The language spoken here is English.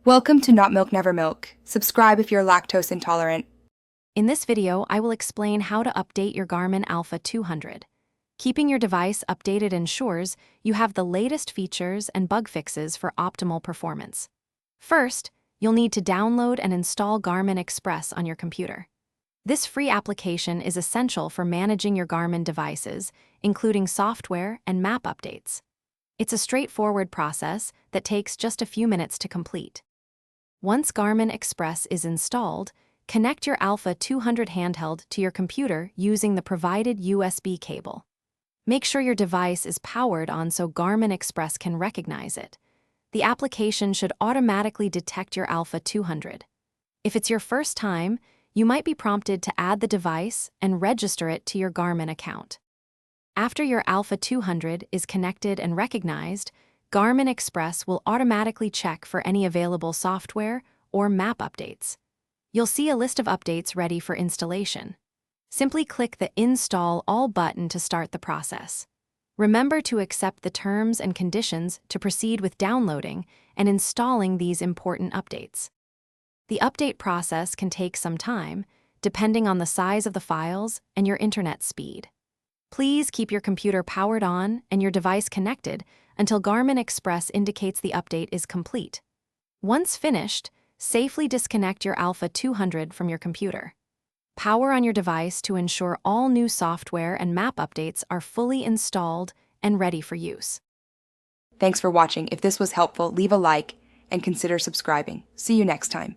Welcome to Not Milk Never Milk. Subscribe if you're lactose intolerant. In this video, I will explain how to update your Garmin Alpha 200. Keeping your device updated ensures you have the latest features and bug fixes for optimal performance. First, you'll need to download and install Garmin Express on your computer. This free application is essential for managing your Garmin devices, including software and map updates. It's a straightforward process that takes just a few minutes to complete. Once Garmin Express is installed, connect your Alpha 200 handheld to your computer using the provided USB cable. Make sure your device is powered on so Garmin Express can recognize it. The application should automatically detect your Alpha 200. If it's your first time, you might be prompted to add the device and register it to your Garmin account. After your Alpha 200 is connected and recognized, Garmin Express will automatically check for any available software or map updates. You'll see a list of updates ready for installation. Simply click the Install All button to start the process. Remember to accept the terms and conditions to proceed with downloading and installing these important updates. The update process can take some time, depending on the size of the files and your internet speed. Please keep your computer powered on and your device connected until Garmin Express indicates the update is complete. Once finished, safely disconnect your Alpha 200 from your computer. Power on your device to ensure all new software and map updates are fully installed and ready for use. Thanks for watching. If this was helpful, leave a like and consider subscribing. See you next time.